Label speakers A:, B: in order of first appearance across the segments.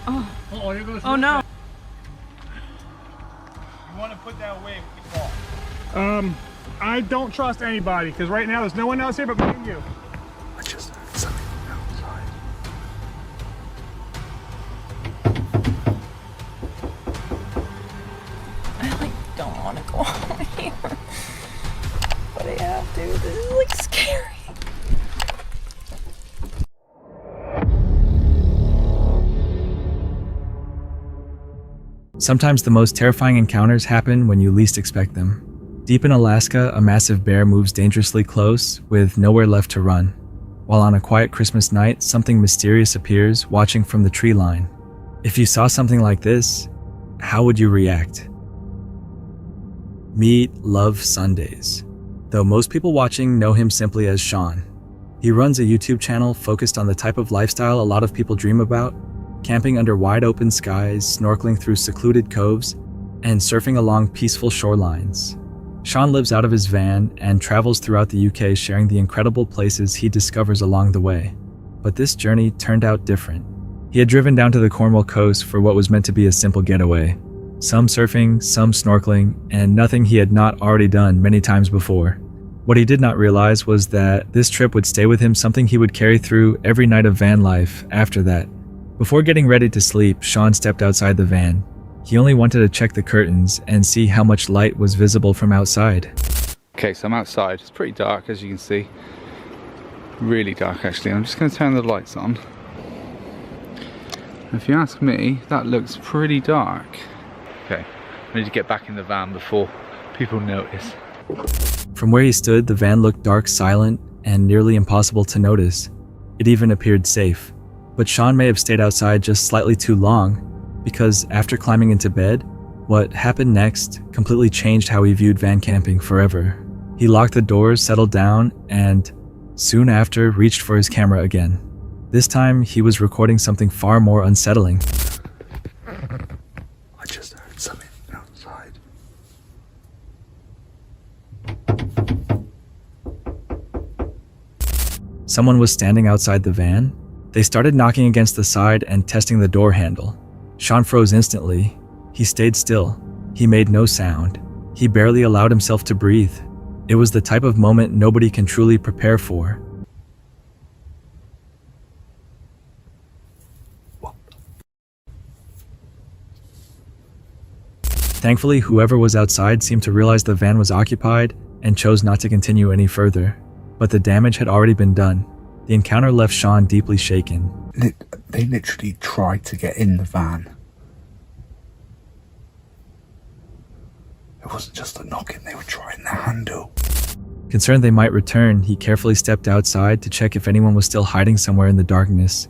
A: Oh.
B: Oh, here goes.
A: Oh no.
B: You want to put that away with the car. I don't trust anybody because right now there's no one else here but me and you.
C: I just heard something outside.
A: I don't want to go on here. But I have to. This is like scary.
D: Sometimes the most terrifying encounters happen when you least expect them. Deep in Alaska, a massive bear moves dangerously close with nowhere left to run. While on a quiet Christmas night, something mysterious appears watching from the tree line. If you saw something like this, how would you react? Meet Love Sundays. Though most people watching know him simply as Sean. He runs a YouTube channel focused on the type of lifestyle a lot of people dream about: camping under wide open skies, snorkeling through secluded coves, and surfing along peaceful shorelines. Sean lives out of his van and travels throughout the UK sharing the incredible places he discovers along the way. But this journey turned out different. He had driven down to the Cornwall coast for what was meant to be a simple getaway. Some surfing, some snorkeling, and nothing he had not already done many times before. What he did not realize was that this trip would stay with him, something he would carry through every night of van life after that. Before getting ready to sleep, Sean stepped outside the van. He only wanted to check the curtains and see how much light was visible from outside.
C: Okay, so I'm outside. It's pretty dark, as you can see. Really dark, actually. I'm just going to turn the lights on. If you ask me, that looks pretty dark. Okay, I need to get back in the van before people notice.
D: From where he stood, the van looked dark, silent, and nearly impossible to notice. It even appeared safe. But Sean may have stayed outside just slightly too long, because after climbing into bed, what happened next completely changed how he viewed van camping forever. He locked the doors, settled down, and soon after reached for his camera again. This time, he was recording something far more unsettling.
C: I just heard something outside.
D: Someone was standing outside the van. They started knocking against the side and testing the door handle. Sean froze instantly. He stayed still. He made no sound. He barely allowed himself to breathe. It was the type of moment nobody can truly prepare for.
C: What?
D: Thankfully, whoever was outside seemed to realize the van was occupied and chose not to continue any further. But the damage had already been done. The encounter left Sean deeply shaken.
C: They literally tried to get in the van. It wasn't just a knocking, they were trying the handle.
D: Concerned they might return, he carefully stepped outside to check if anyone was still hiding somewhere in the darkness.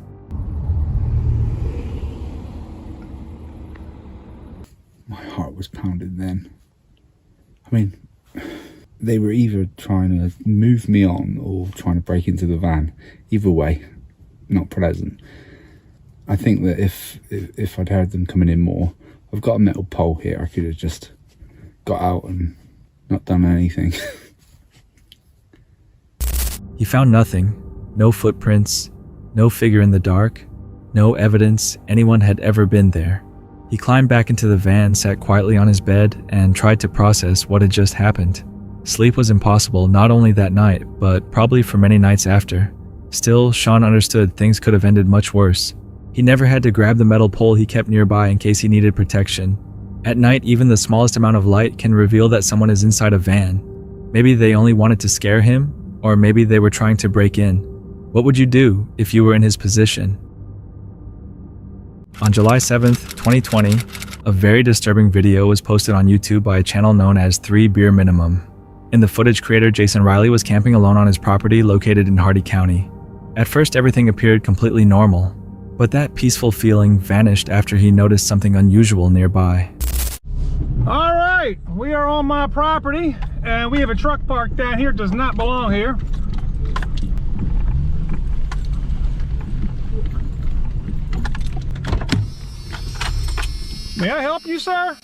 C: My heart was pounding then. I mean, they were either trying to move me on or trying to break into the van. Either way, not pleasant. I think that if I'd heard them coming in more, I've got a metal pole here. I could have just got out and not done anything.
D: He found nothing. No footprints, no figure in the dark, no evidence anyone had ever been there. He climbed back into the van, sat quietly on his bed, and tried to process what had just happened. Sleep was impossible, not only that night, but probably for many nights after. Still, Sean understood things could have ended much worse. He never had to grab the metal pole he kept nearby in case he needed protection. At night, even the smallest amount of light can reveal that someone is inside a van. Maybe they only wanted to scare him, or maybe they were trying to break in. What would you do if you were in his position? On July 7th, 2020, a very disturbing video was posted on YouTube by a channel known as 3 Beer Minimum. In the footage, creator Jason Riley was camping alone on his property located in Hardy County. At first, everything appeared completely normal, but that peaceful feeling vanished after he noticed something unusual nearby.
B: All right, we are on my property and we have a truck parked down here. It does not belong here. May I help you, sir?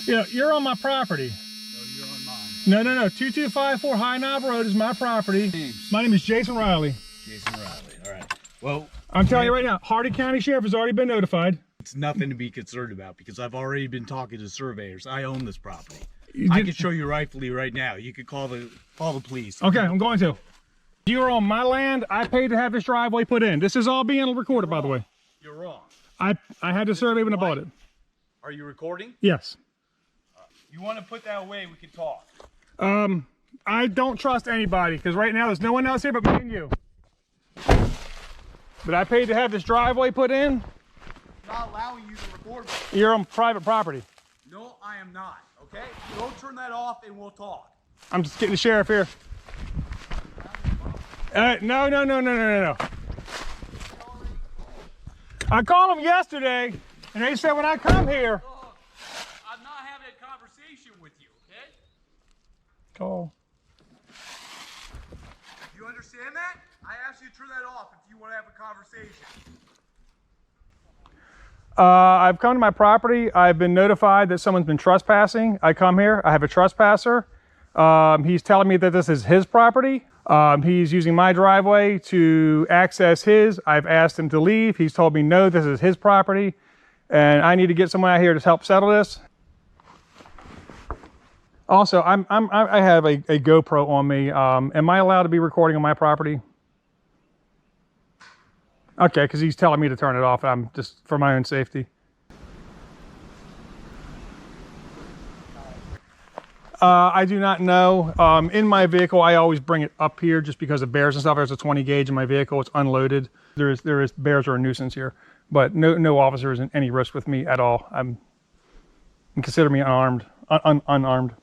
B: Yeah, you're on my property.
C: No, you're on mine.
B: No, 2254 High Knob Road is my property.
C: Names.
B: My name is Jason Riley.
C: Jason Riley, all right. Well,
B: I'm telling you right now, Hardin County Sheriff has already been notified.
E: It's nothing to be concerned about because I've already been talking to surveyors. I own this property. I can show you rightfully right now. You could call the police.
B: Okay, I'm going to. You are on my land. I paid to have this driveway put in. This is all being recorded, by the way.
E: You're wrong.
B: I had the survey when I bought it.
E: Are you recording?
B: Yes.
E: You want to put that away, we can talk.
B: I don't trust anybody because right now there's no one else here but me and you. But I paid to have this driveway put in.
E: I'm not allowing you to record me.
B: You're on private property.
E: No, I am not, okay? Go turn that off and we'll talk.
B: I'm just getting the sheriff here. No. I called them yesterday and they said when I come here.
E: Look, I'm not having a conversation with you, okay?
B: Call.
E: You understand that? I asked you to turn that off if you want to have a conversation.
B: I've come to my property. I've been notified that someone's been trespassing. I come here. I have a trespasser. He's telling me that this is his property. He's using my driveway to access his. I've asked him to leave. He's told me no, this is his property, and I need to get someone out here to help settle this. Also, I have a GoPro on me. Am I allowed to be recording on my property? Okay, because he's telling me to turn it off. I'm just for my own safety. I do not know. In my vehicle, I always bring it up here just because of bears and stuff. There's a 20 gauge in my vehicle. It's unloaded. There is bears are a nuisance here, but no officer is in any risk with me at all. And consider me unarmed. Unarmed.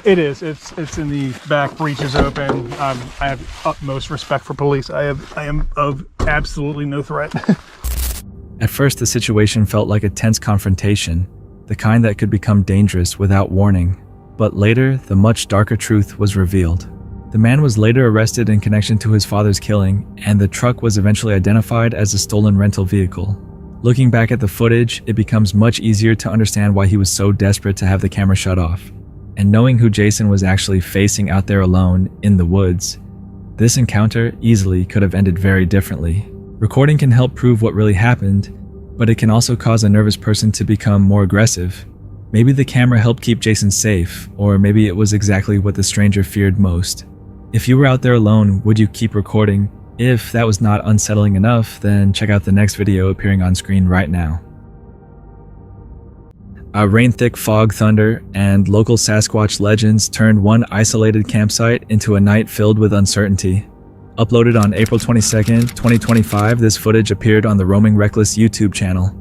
B: It is. It's in the back. Breech is open. I have utmost respect for police. I am of absolutely no threat.
D: At first, the situation felt like a tense confrontation, the kind that could become dangerous without warning. But later, the much darker truth was revealed. The man was later arrested in connection to his father's killing, and the truck was eventually identified as a stolen rental vehicle. Looking back at the footage, it becomes much easier to understand why he was so desperate to have the camera shut off. And knowing who Jason was actually facing out there alone in the woods, this encounter easily could have ended very differently. Recording can help prove what really happened, but it can also cause a nervous person to become more aggressive. Maybe the camera helped keep Jason safe, or maybe it was exactly what the stranger feared most. If you were out there alone, would you keep recording? If that was not unsettling enough, then check out the next video appearing on screen right now. Rain-thick fog thunder and local Sasquatch legends turned one isolated campsite into a night filled with uncertainty. Uploaded on April 22nd, 2025, this footage appeared on the Roaming Reckless YouTube channel.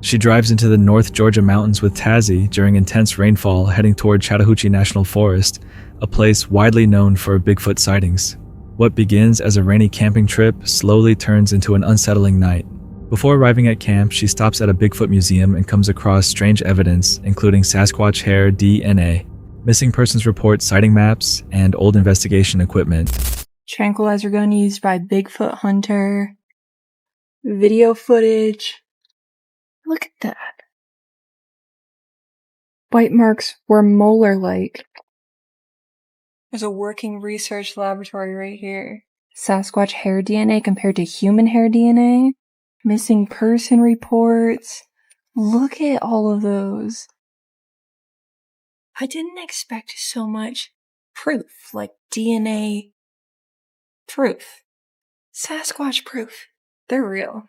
D: She drives into the North Georgia mountains with Tazzy during intense rainfall heading toward Chattahoochee National Forest, a place widely known for Bigfoot sightings. What begins as a rainy camping trip slowly turns into an unsettling night. Before arriving at camp, she stops at a Bigfoot museum and comes across strange evidence, including Sasquatch hair DNA, missing persons report sighting maps, and old investigation equipment.
A: Tranquilizer gun used by Bigfoot hunter. Video footage. Look at that. Bite marks were molar-like. There's a working research laboratory right here. Sasquatch hair DNA compared to human hair DNA. Missing person reports. Look at all of those. I didn't expect so much proof, like DNA proof. Sasquatch proof. They're real.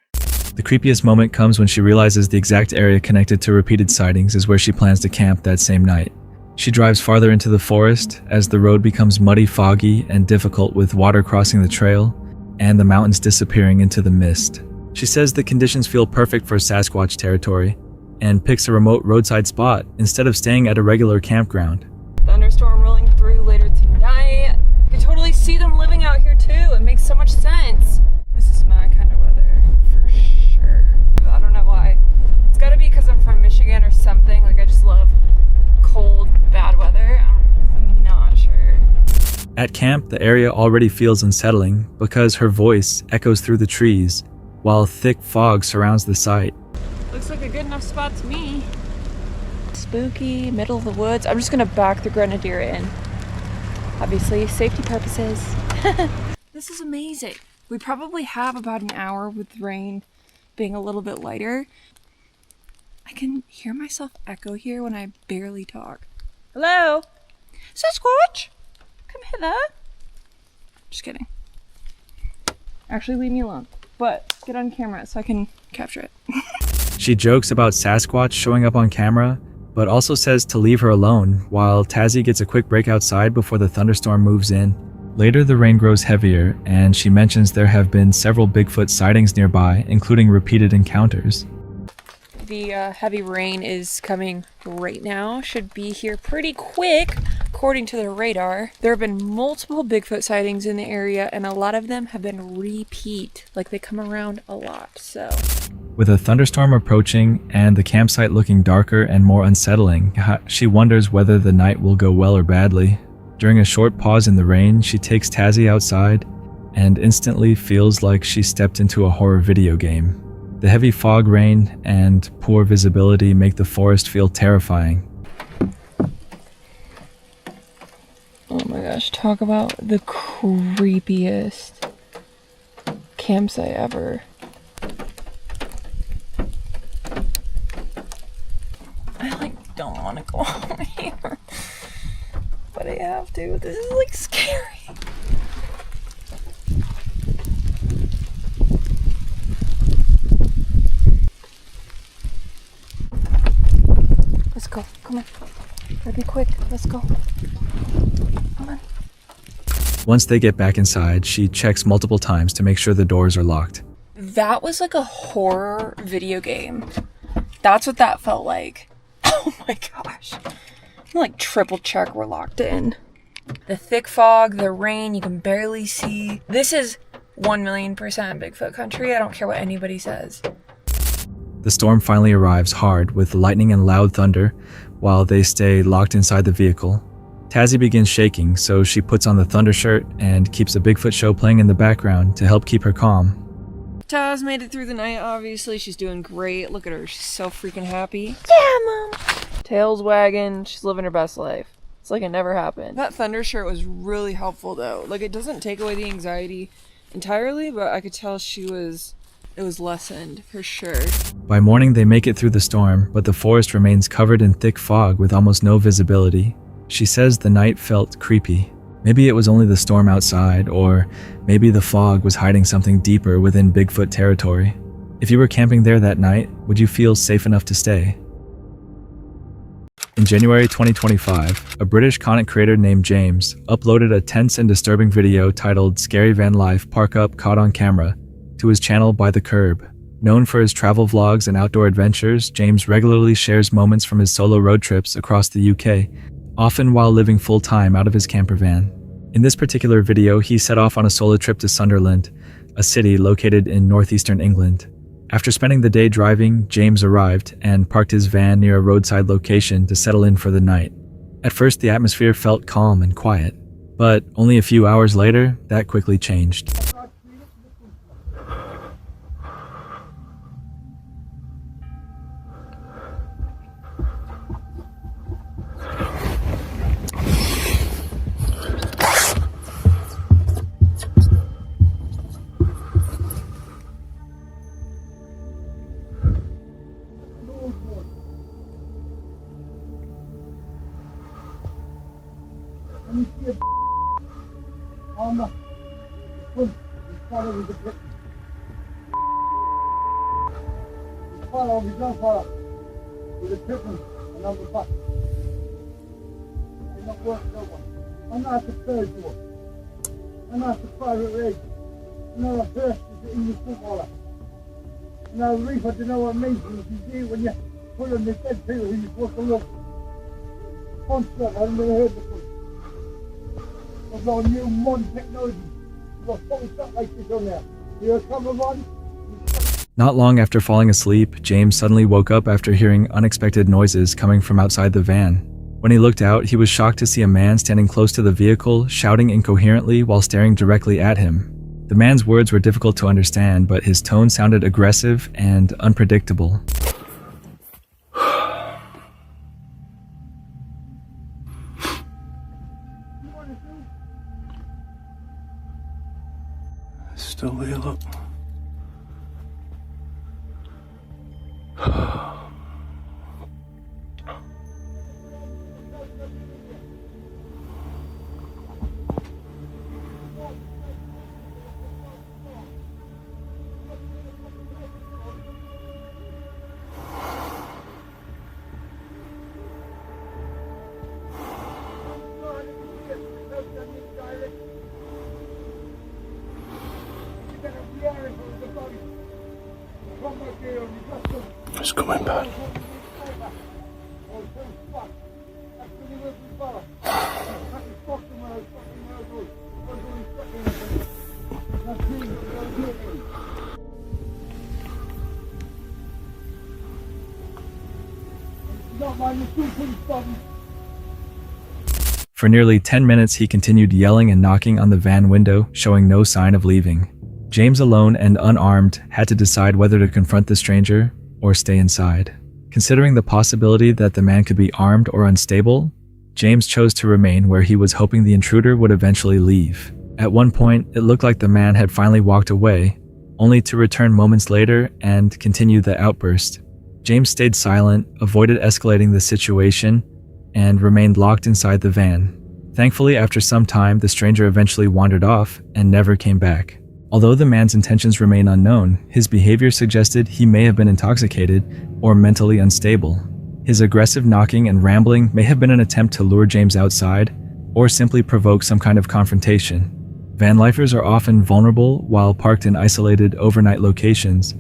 D: The creepiest moment comes when she realizes the exact area connected to repeated sightings is where she plans to camp that same night. She drives farther into the forest as the road becomes muddy, foggy, and difficult with water crossing the trail and the mountains disappearing into the mist. She says the conditions feel perfect for Sasquatch territory and picks a remote roadside spot instead of staying at a regular campground.
A: Thunderstorm rolling through later tonight. I can totally see them living out here too. It makes so much sense. This is my kind of weather for sure. I don't know why. It's gotta be because I'm from Michigan or something. Like I just love cold, bad weather. I'm not sure.
D: At camp, the area already feels unsettling because her voice echoes through the trees while thick fog surrounds the site.
A: Looks like a good enough spot to me. Spooky, middle of the woods. I'm just gonna back the Grenadier in. Obviously, safety purposes. This is amazing. We probably have about an hour with rain being a little bit lighter. I can hear myself echo here when I barely talk. Hello? Sasquatch? Come hither. Just kidding. Actually, leave me alone. But get on camera so I can capture it.
D: She jokes about Sasquatch showing up on camera, but also says to leave her alone while Tazzy gets a quick break outside before the thunderstorm moves in. Later, the rain grows heavier, and she mentions there have been several Bigfoot sightings nearby, including repeated encounters.
A: The heavy rain is coming right now. Should be here pretty quick, according to the radar. There have been multiple Bigfoot sightings in the area, and a lot of them have been repeat. Like, they come around a lot, so...
D: With a thunderstorm approaching and the campsite looking darker and more unsettling, she wonders whether the night will go well or badly. During a short pause in the rain, she takes Tazzy outside and instantly feels like she stepped into a horror video game. The heavy fog, rain, and poor visibility make the forest feel terrifying.
A: Oh my gosh, talk about the creepiest campsite ever. I don't want to go home here, but I have to. This is scary. Let's go. Come on. Gotta be quick. Let's go. Come on.
D: Once they get back inside, she checks multiple times to make sure the doors are locked.
A: That was like a horror video game. That's what that felt like. Oh my gosh. I'm triple check we're locked in. The thick fog, the rain, you can barely see. This is 1,000,000% Bigfoot country. I don't care what anybody says.
D: The storm finally arrives hard with lightning and loud thunder while they stay locked inside the vehicle. Tazzy begins shaking, so she puts on the thunder shirt and keeps a Bigfoot show playing in the background to help keep her calm.
A: Taz made it through the night, obviously. She's doing great. Look at her. She's so freaking happy. Yeah, Mom. Tail's wagging. She's living her best life. It's like it never happened. That thunder shirt was really helpful, though. It doesn't take away the anxiety entirely, but I could tell it was lessened, for sure.
D: By morning, they make it through the storm, but the forest remains covered in thick fog with almost no visibility. She says the night felt creepy. Maybe it was only the storm outside, or maybe the fog was hiding something deeper within Bigfoot territory. If you were camping there that night, would you feel safe enough to stay? In January 2025, a British content creator named James uploaded a tense and disturbing video titled "Scary Van Life Park Up Caught on Camera" to his channel By the Curb. Known for his travel vlogs and outdoor adventures, James regularly shares moments from his solo road trips across the UK, often while living full-time out of his camper van. In this particular video, he set off on a solo trip to Sunderland, a city located in northeastern England. After spending the day driving, James arrived and parked his van near a roadside location to settle in for the night. At first, the atmosphere felt calm and quiet, but only a few hours later, that quickly changed.
F: I'm not the third door. I'm not the private rig. I'm not a first English footballer. I'm not a reefer to know what it means when you do when you put on the dead people who you're supposed to look. Construct, I've never heard before. There's no new modern technology. You've got fucking stuff like this on there. You're a cover on.
D: Not long after falling asleep, James suddenly woke up after hearing unexpected noises coming from outside the van. When he looked out, he was shocked to see a man standing close to the vehicle, shouting incoherently while staring directly at him. The man's words were difficult to understand, but his tone sounded aggressive and unpredictable.
F: Still there.
G: It's coming back.
D: For nearly 10 minutes, he continued yelling and knocking on the van window, showing no sign of leaving. James, alone and unarmed, had to decide whether to confront the stranger or stay inside. Considering the possibility that the man could be armed or unstable, James chose to remain where he was hoping the intruder would eventually leave. At one point, it looked like the man had finally walked away, only to return moments later and continue the outburst. James stayed silent, avoided escalating the situation, and remained locked inside the van. Thankfully, after some time, the stranger eventually wandered off and never came back. Although the man's intentions remain unknown, his behavior suggested he may have been intoxicated or mentally unstable. His aggressive knocking and rambling may have been an attempt to lure James outside or simply provoke some kind of confrontation. Van lifers are often vulnerable while parked in isolated overnight locations,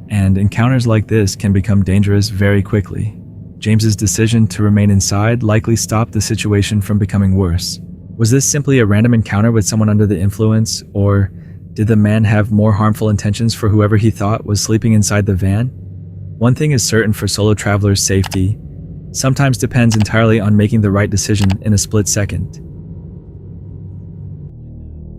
D: and encounters like this can become dangerous very quickly. James's decision to remain inside likely stopped the situation from becoming worse. Was this simply a random encounter with someone under the influence, or did the man have more harmful intentions for whoever he thought was sleeping inside the van? One thing is certain for solo travelers' safety: sometimes depends entirely on making the right decision in a split second.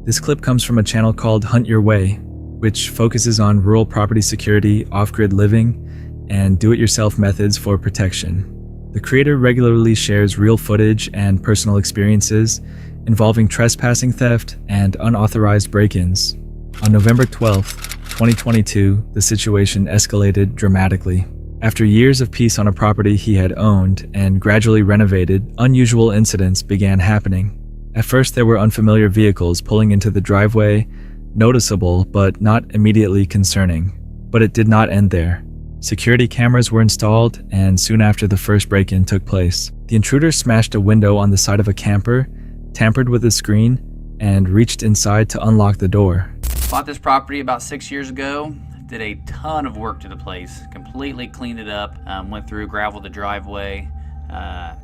D: This clip comes from a channel called Hunt Your Way, which focuses on rural property security, off-grid living, and do-it-yourself methods for protection. The creator regularly shares real footage and personal experiences involving trespassing, theft, and unauthorized break-ins. On November 12, 2022, the situation escalated dramatically. After years of peace on a property he had owned and gradually renovated, unusual incidents began happening. At first, there were unfamiliar vehicles pulling into the driveway, noticeable but not immediately concerning. But it did not end there. Security cameras were installed, and soon after the first break-in took place, the intruder smashed a window on the side of a camper, tampered with the screen, and reached inside to unlock the door.
H: Bought this property about 6 years ago. Did a ton of work to the place. Completely cleaned it up. Went through, graveled the driveway.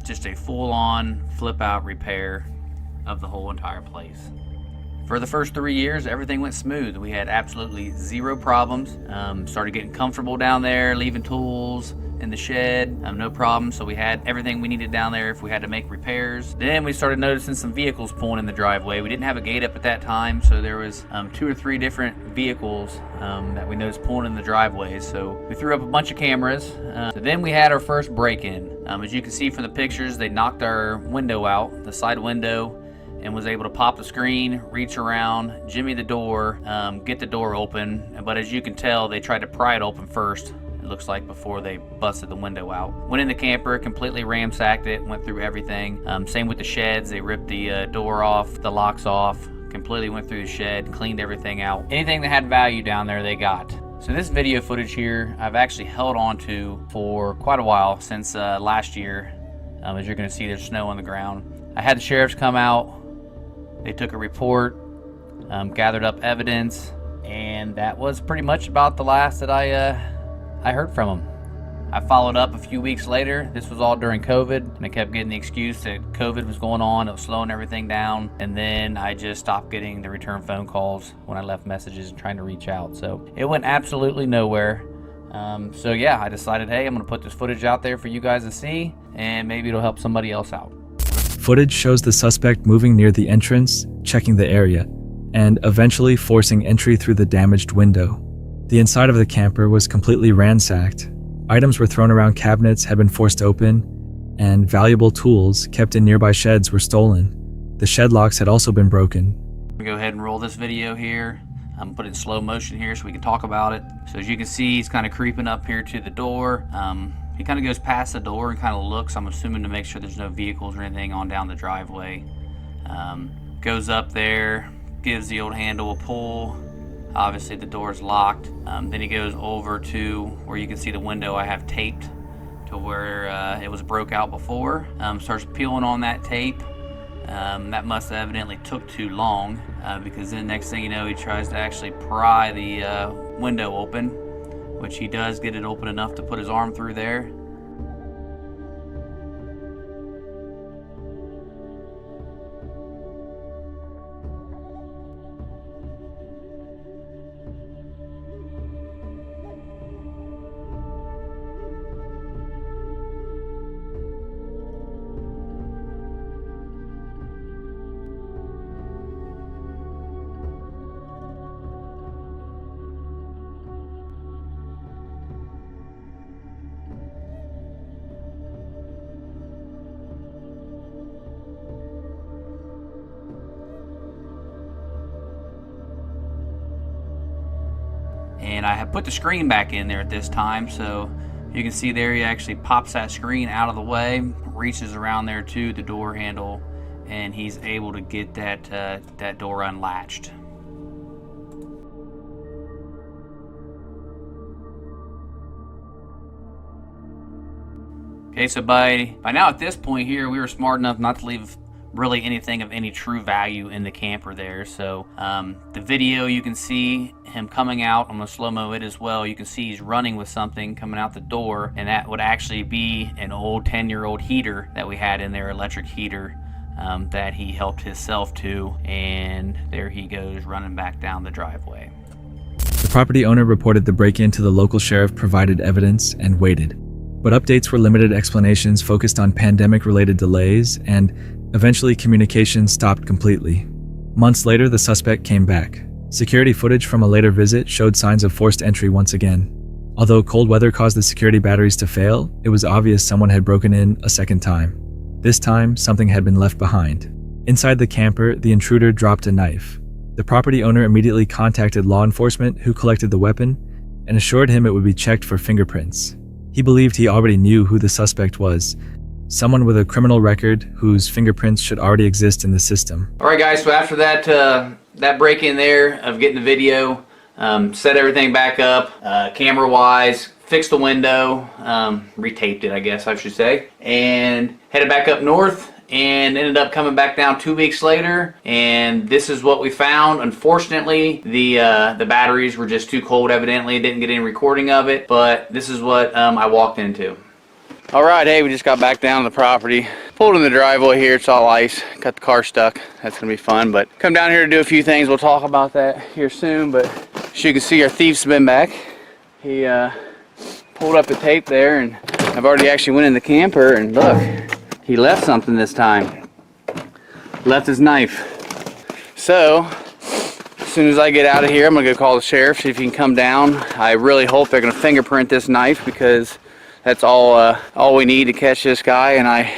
H: Just a full-on flip-out repair of the whole entire place. For the first 3 years, everything went smooth. We had absolutely zero problems. Started getting comfortable down there, leaving tools in the shed, no problem. So we had everything we needed down there if we had to make repairs. Then we started noticing some vehicles pulling in the driveway. We didn't have a gate up at that time, so there was 2 or 3 different vehicles that we noticed pulling in the driveways. So we threw up a bunch of cameras. So then we had our first break-in. As you can see from the pictures, they knocked our window out, the side window, and was able to pop the screen, reach around, jimmy the door, get the door open. But as you can tell, they tried to pry it open first, it looks like, before they busted the window out. Went in the camper, completely ransacked it, went through everything. Same with the sheds. They ripped the door off, the locks off, completely went through the shed, cleaned everything out. Anything that had value down there, they got. So this video footage here, I've actually held on to for quite a while, since last year. As you're gonna see, there's snow on the ground. I had the sheriffs come out. They took a report, gathered up evidence, and that was pretty much about the last that I heard from them. I followed up a few weeks later. This was all during COVID, and I kept getting the excuse that COVID was going on, it was slowing everything down, and then I just stopped getting the return phone calls when I left messages and trying to reach out. So it went absolutely nowhere. So yeah, I decided, hey, I'm gonna put this footage out there for you guys to see, and maybe it'll help somebody else out.
D: Footage shows the suspect moving near the entrance, checking the area, and eventually forcing entry through the damaged window. The inside of the camper was completely ransacked. Items were thrown around, cabinets had been forced open, and valuable tools kept in nearby sheds were stolen. The shed locks had also been broken.
H: I'm gonna go ahead and roll this video here. Put it in slow motion here so we can talk about it. So as you can see, he's kind of creeping up here to the door. He kind of goes past the door and kind of looks, I'm assuming, to make sure there's no vehicles or anything on down the driveway. Goes up there, gives the old handle a pull. Obviously the door is locked. Then he goes over to where you can see the window I have taped to where it was broke out before. Starts peeling on that tape. That must have evidently took too long, because then next thing you know, he tries to actually pry the window open, which he does get it open enough to put his arm through there. And I have put the screen back in there at this time, so you can see there he actually pops that screen out of the way, reaches around there to the door handle, and he's able to get that door unlatched. Okay, so by now at this point here, we were smart enough not to leave really anything of any true value in the camper there. So the video, you can see him coming out. I'm gonna slow-mo it as well. You can see he's running with something coming out the door, and that would actually be an old 10-year-old heater that we had in there, electric heater, that he helped himself to, and there he goes running back down the driveway.
D: The property owner reported the break-in to the local sheriff, provided evidence, and waited. But updates were limited. Explanations focused on pandemic-related delays, and eventually communication stopped completely. Months later, the suspect came back. Security footage from a later visit showed signs of forced entry once again. Although cold weather caused the security batteries to fail, it was obvious someone had broken in a second time. This time, something had been left behind. Inside the camper, the intruder dropped a knife. The property owner immediately contacted law enforcement, who collected the weapon and assured him it would be checked for fingerprints. He believed he already knew who the suspect was, someone with a criminal record whose fingerprints should already exist in the system.
H: All right, guys, so after that break-in there of getting the video, set everything back up, camera-wise, fixed the window, retaped it, I guess I should say, and headed back up north, and ended up coming back down 2 weeks later, and this is what we found. Unfortunately, the batteries were just too cold, evidently. Didn't get any recording of it, but this is what I walked into. All right, hey, we just got back down to the property. Pulled in the driveway here, it's all ice. Got the car stuck, that's gonna be fun, but come down here to do a few things. We'll talk about that here soon, but as you can see, our thief's been back. He pulled up the tape there, and I've already actually went in the camper, and look, he left something this time. Left his knife. So, as soon as I get out of here, I'm gonna go call the sheriff, see if he can come down. I really hope they're gonna fingerprint this knife, because that's all we need to catch this guy, and I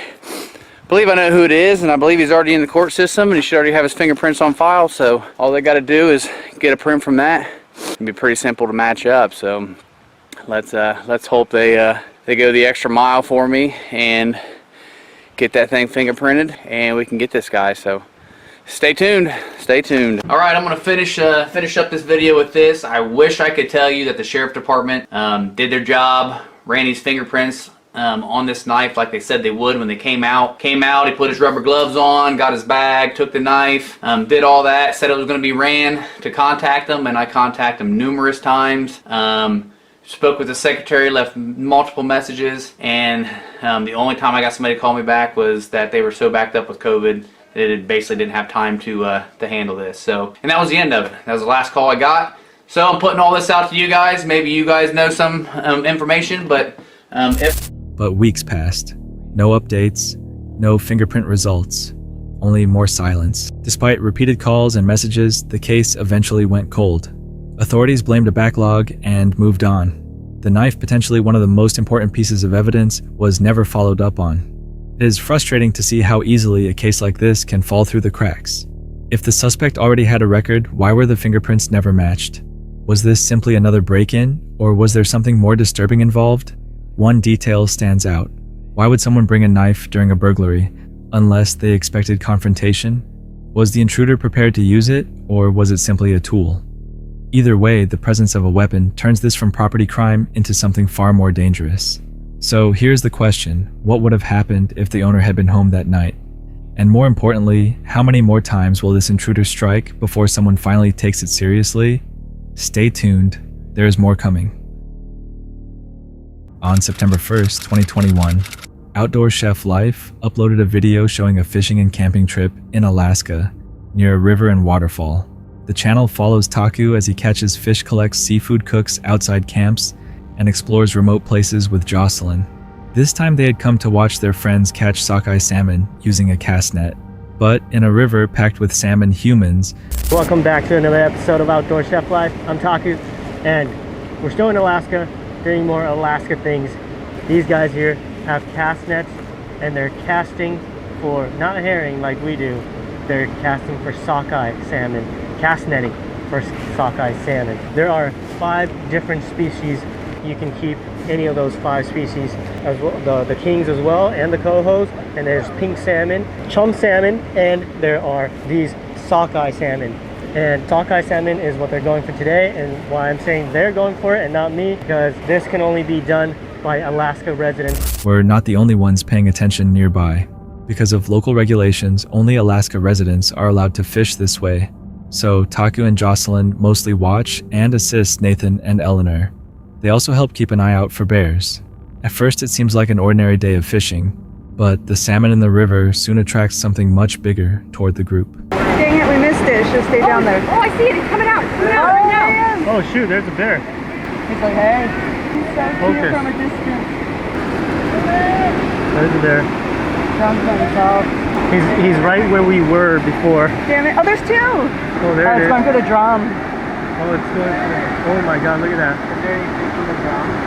H: believe I know who it is, and I believe he's already in the court system, and he should already have his fingerprints on file, so all they got to do is get a print from that. It'd be pretty simple to match up, so let's hope they go the extra mile for me and get that thing fingerprinted, and we can get this guy, so stay tuned, stay tuned. All right, I'm gonna finish up this video with this. I wish I could tell you that the sheriff department did their job, ran his fingerprints on this knife like they said they would when they came out. He put his rubber gloves on, got his bag, took the knife, did all that, said it was going to be ran to contact them, and I contacted them numerous times. Spoke with the secretary, left multiple messages, and the only time I got somebody to call me back was that they were so backed up with COVID that it basically didn't have time to handle this. So, and that was the end of it. That was the last call I got. So I'm putting all this out to you guys. Maybe you guys know some information, but
D: But weeks passed. No updates, no fingerprint results, only more silence. Despite repeated calls and messages, the case eventually went cold. Authorities blamed a backlog and moved on. The knife, potentially one of the most important pieces of evidence, was never followed up on. It is frustrating to see how easily a case like this can fall through the cracks. If the suspect already had a record, why were the fingerprints never matched? Was this simply another break-in, or was there something more disturbing involved? One detail stands out. Why would someone bring a knife during a burglary, unless they expected confrontation? Was the intruder prepared to use it, or was it simply a tool? Either way, the presence of a weapon turns this from property crime into something far more dangerous. So here's the question: what would have happened if the owner had been home that night? And more importantly, how many more times will this intruder strike before someone finally takes it seriously? Stay tuned, there is more coming. On September 1st, 2021, Outdoor Chef Life uploaded a video showing a fishing and camping trip in Alaska, near a river and waterfall. The channel follows Taku as he catches fish, collects seafood, cooks outside camps, and explores remote places with Jocelyn. This time they had come to watch their friends catch sockeye salmon using a cast net, but in a river packed with salmon humans.
I: Welcome back to another episode of Outdoor Chef Life. I'm Taku, and we're still in Alaska, doing more Alaska things. These guys here have cast nets, and they're casting for, not herring like we do, they're casting for sockeye salmon, cast netting for sockeye salmon. There are 5 different species. You can keep any of those 5 species as well, the kings as well, and the cohos. And there's pink salmon, chum salmon, and there are these sockeye salmon. And sockeye salmon is what they're going for today, and why I'm saying they're going for it and not me, because this can only be done by Alaska residents.
D: We're not the only ones paying attention nearby. Because of local regulations, only Alaska residents are allowed to fish this way. So Taku and Jocelyn mostly watch and assist Nathan and Eleanor. They also help keep an eye out for bears. At first it seems like an ordinary day of fishing, but the salmon in the river soon attracts something much bigger toward the group.
J: Dang it, we missed it. It should stay down there. Oh, I see it. It's coming out. Coming out right now.
I: Oh shoot, there's a bear.
J: He's like, hey. He's so cute from a distance.
I: There's a bear.
J: John's by himself.
I: He's right where we were before.
J: Damn it. Oh, there's 2.
I: Oh, there it is.
J: It's going for the drum.
I: Oh, it's going for the... Oh my god, look at that.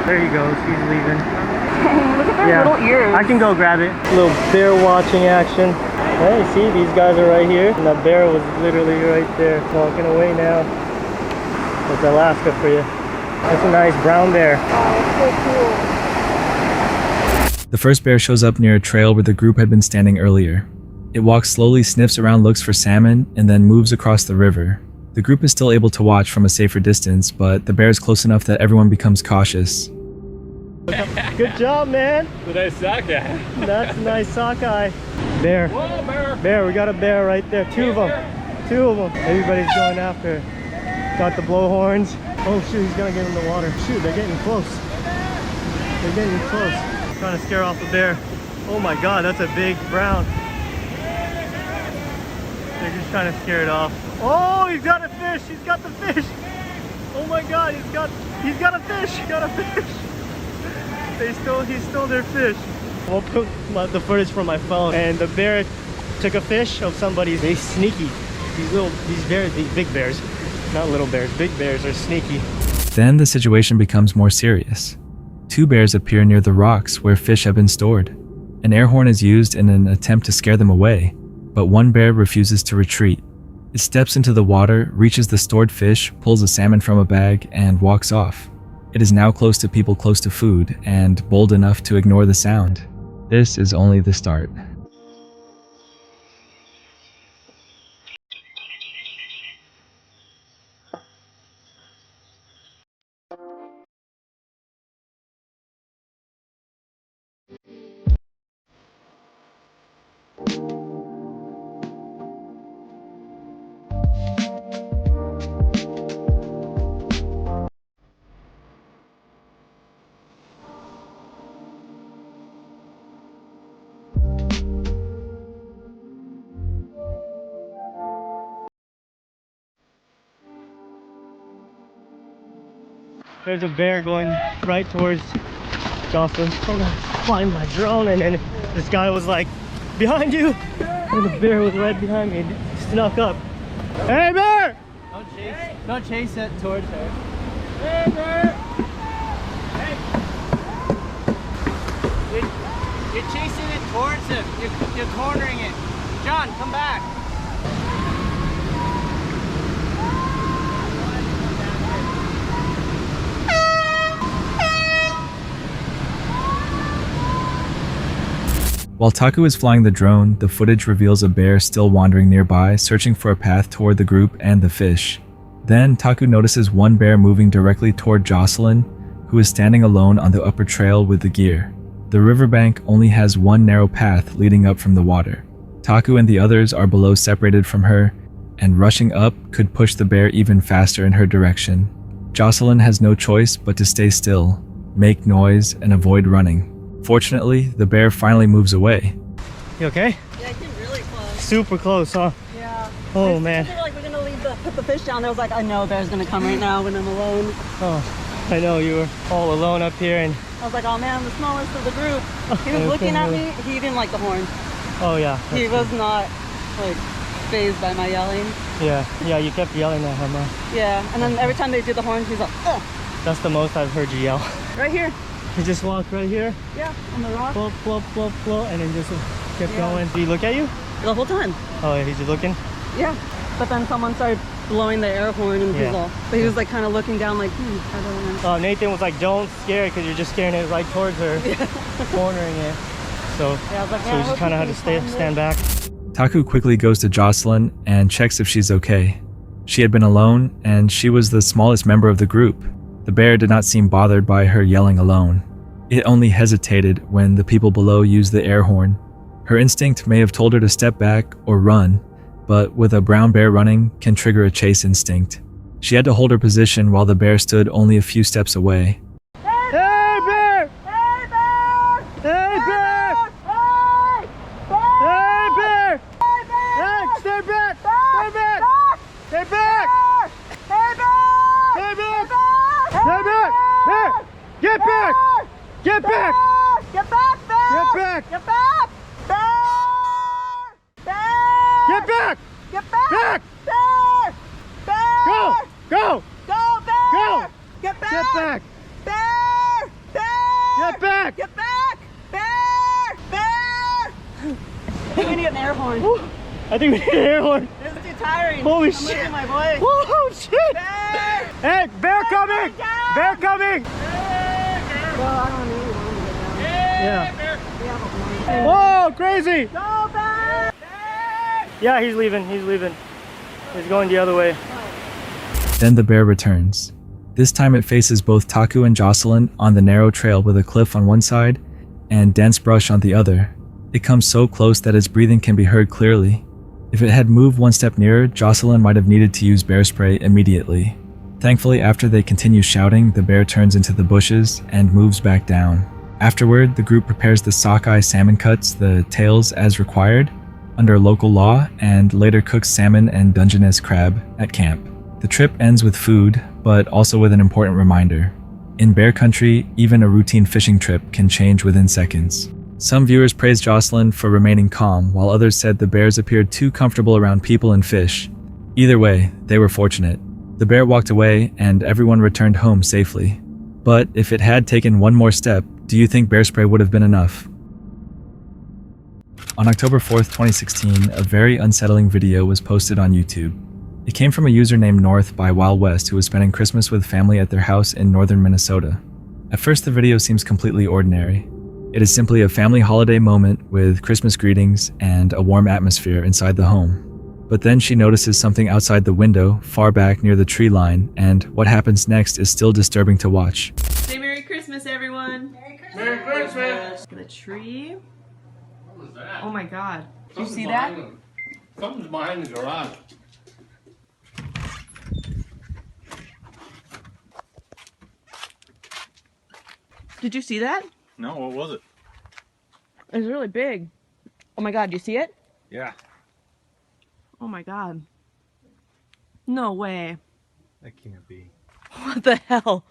I: There he goes. He's leaving.
J: Look at their little ears.
I: I can go grab it. Little bear watching action. Hey, see, these guys are right here. And the bear was literally right there, walking away now. It's Alaska for you. That's a nice brown bear.
J: Oh, it's so cool.
D: The first bear shows up near a trail where the group had been standing earlier. It walks slowly, sniffs around, looks for salmon, and then moves across the river. The group is still able to watch from a safer distance, but the bear is close enough that everyone becomes cautious.
I: Good job, man.
K: Nice sockeye.
I: That's a nice sockeye. Bear.
K: Whoa, bear.
I: Bear, we got a bear right there. 2 of them. 2 of them. Everybody's going after. Got the blowhorns. Oh shoot, he's gonna get in the water. Shoot, they're getting close. They're getting close. Trying to scare off the bear. Oh my god, that's a big brown. They're just trying to scare it off. Oh, he's got a fish. He's got the fish. Oh my god, he's got a fish. He got a fish. He stole their fish. We'll put the footage from my phone, and the bear took a fish of somebody's. They sneaky. These big bears, not little bears, big bears are sneaky.
D: Then the situation becomes more serious. 2 bears appear near the rocks where fish have been stored. An air horn is used in an attempt to scare them away, but one bear refuses to retreat. It steps into the water, reaches the stored fish, pulls a salmon from a bag, and walks off. It is now close to people close to food, and bold enough to ignore the sound. This is only the start.
I: There's a bear going right towards Jocelyn. I'm gonna find my drone, and then this guy was like, behind you! And the bear was right behind me. It snuck up. Hey, bear!
K: Don't chase it towards her.
I: Hey, bear!
K: Hey! You're chasing it towards him. You're cornering it. John, come back.
D: While Taku is flying the drone, the footage reveals a bear still wandering nearby, searching for a path toward the group and the fish. Then Taku notices one bear moving directly toward Jocelyn, who is standing alone on the upper trail with the gear. The riverbank only has one narrow path leading up from the water. Taku and the others are below, separated from her, and rushing up could push the bear even faster in her direction. Jocelyn has no choice but to stay still, make noise, and avoid running. Fortunately, the bear finally moves away.
I: You okay?
J: Yeah, I came really close.
I: Super close, huh?
J: Yeah.
I: Oh, man.
J: They were like, we're gonna leave put the fish down. There was like, I know a bear's gonna come right now when I'm alone.
I: Oh, I know, you were all alone up here, and
J: I was like, oh man, I'm the smallest of the group. He was looking at me. He didn't like the horn.
I: oh yeah.
J: He was not like fazed by my yelling.
I: Yeah, you kept yelling at him, huh?
J: Yeah, and then every time they did the horn, he's like, ugh.
I: That's the most I've heard you yell.
J: Right here.
I: You just walked right here,
J: Yeah, on the rock.
I: flop, flop, flop, flop, and then just kept going. Did he look at you?
J: The whole time.
I: Oh, yeah, he's just looking?
J: Yeah. But then someone started blowing the air horn and
I: Yeah.
J: he's all, but he was like kind of looking down like, I don't know.
I: Nathan was like, don't scare it, because you're just scaring it right towards her, cornering it. So,
J: Yeah, I was like,
I: so
J: yeah,
I: we
J: I
I: just
J: hope
I: kind of
J: he
I: had to
J: can find
I: stand
J: it.
I: back.
D: Taku quickly goes to Jocelyn and checks if she's okay. She had been alone, and she was the smallest member of the group. The bear did not seem bothered by her yelling alone. It only hesitated when the people below used the air horn. Her instinct may have told her to step back or run, but with a brown bear running can trigger a chase instinct. She had to hold her position while the bear stood only a few steps away.
I: Hey, bear!
J: Hey, bear!
I: Hey, bear!
J: Hey!
I: Hey, bear!
J: Hey, bear!
I: Hey, stay back!
J: Bear!
I: Stay back! Stay back!
J: Hey, bear!
I: Stay back! Stay back! Bear! Get back! Get back!
J: Get back, bear!
I: Get back!
J: Get back! Bear! Bear!
I: Get back!
J: Get back!
I: Back!
J: Bear! Bear!
I: Go! Go!
J: Go, bear!
I: Go!
J: Get back!
I: Get back!
J: Bear! Bear!
I: Get back!
J: Get back! Bear! Bear! I think we need an air horn.
I: I think we need an air horn.
J: This is too tiring.
I: Holy
J: I'm
I: shit.
J: losing my voice.
I: Oh shit!
J: Bear!
I: Hey, bear coming! Bear coming!
J: Well, I don't need one to get down.
I: Yeah.
J: We have a horn.
I: Whoa, crazy!
J: Go, bear!
I: Yeah, he's leaving. He's leaving. He's going the other way.
D: Then the bear returns. This time it faces both Taku and Jocelyn on the narrow trail with a cliff on one side and dense brush on the other. It comes so close that its breathing can be heard clearly. If it had moved one step nearer, Jocelyn might have needed to use bear spray immediately. Thankfully, after they continue shouting, the bear turns into the bushes and moves back down. Afterward, the group prepares the sockeye salmon cuts, the tails as required, under local law, and later cooks salmon and Dungeness crab at camp. The trip ends with food, but also with an important reminder. In bear country, even a routine fishing trip can change within seconds. Some viewers praised Jocelyn for remaining calm, while others said the bears appeared too comfortable around people and fish. Either way, they were fortunate. The bear walked away, and everyone returned home safely. But if it had taken one more step, do you think bear spray would have been enough? On October 4th, 2016, a very unsettling video was posted on YouTube. It came from a user named North by Wild West who was spending Christmas with family at their house in northern Minnesota. At first, the video seems completely ordinary. It is simply a family holiday moment with Christmas greetings and a warm atmosphere inside the home. But then she notices something outside the window, far back near the tree line, and what happens next is still disturbing to watch.
L: Say Merry Christmas, everyone. Merry Christmas. Merry Christmas. Look at the tree.
K: What was that?
L: Oh my God. Did you see that?
K: Something's behind the garage.
L: Did you see that?
E: No, what was it?
L: It was really big. Oh my God, do you see it?
E: Yeah.
L: Oh my God. No way.
E: That can't be.
L: What the hell?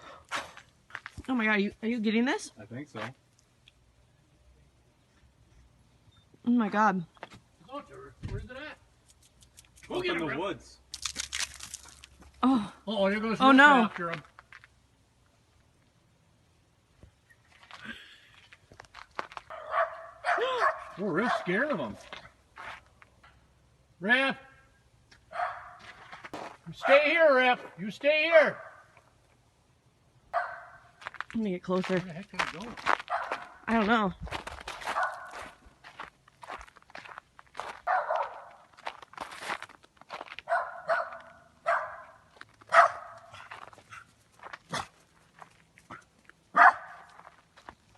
L: Oh my God, are you getting this?
E: I think so.
L: Oh my God.
K: Where's it at?
E: Go get in the woods.
L: Oh.
K: Oh, there goes.
L: Oh no.
K: After him. We're real scared of them. Rap. You stay here, Rap. You stay here.
L: Let me get closer.
K: Where the heck did it go?
L: I don't know.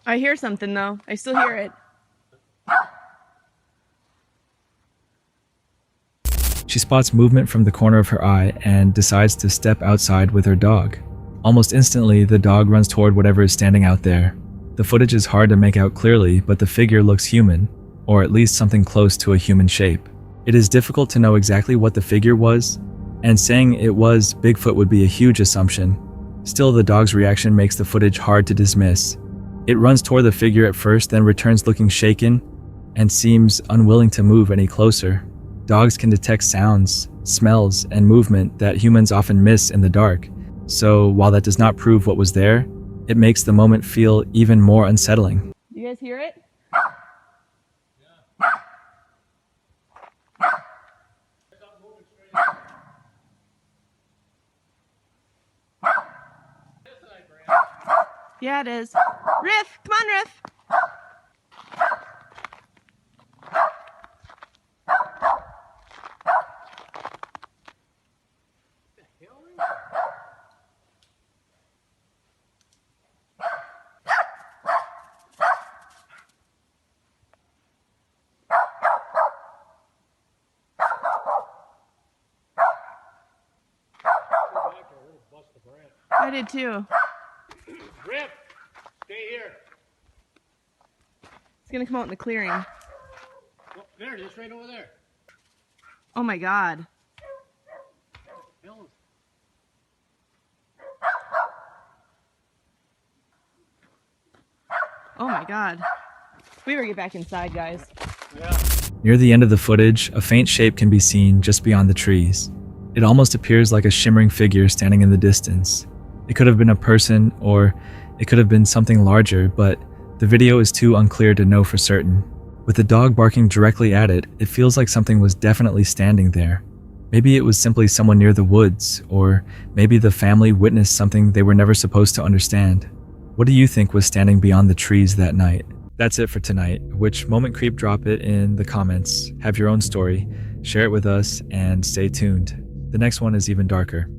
L: I hear something though. I still hear it.
D: She spots movement from the corner of her eye and decides to step outside with her dog. Almost instantly, the dog runs toward whatever is standing out there. The footage is hard to make out clearly, but the figure looks human, or at least something close to a human shape. It is difficult to know exactly what the figure was, and saying it was Bigfoot would be a huge assumption. Still, the dog's reaction makes the footage hard to dismiss. It runs toward the figure at first, then returns looking shaken, and seems unwilling to move any closer. Dogs can detect sounds, smells, and movement that humans often miss in the dark. So while that does not prove what was there, it makes the moment feel even more unsettling.
L: You guys hear it? Yeah, it is. Riff! Come on, Riff! I did too.
K: Rip, stay here.
L: It's gonna come out in the clearing.
K: Oh, there it is, right over there.
L: Oh my god. Oh my god. We better get back inside, guys.
K: Yeah.
D: Near the end of the footage, a faint shape can be seen just beyond the trees. It almost appears like a shimmering figure standing in the distance. It could have been a person, or it could have been something larger, but the video is too unclear to know for certain. With the dog barking directly at it, it feels like something was definitely standing there. Maybe it was simply someone near the woods, or maybe the family witnessed something they were never supposed to understand. What do you think was standing beyond the trees that night? That's it for tonight. Which moment creep? Drop it in the comments. Have your own story, share it with us, and stay tuned. The next one is even darker.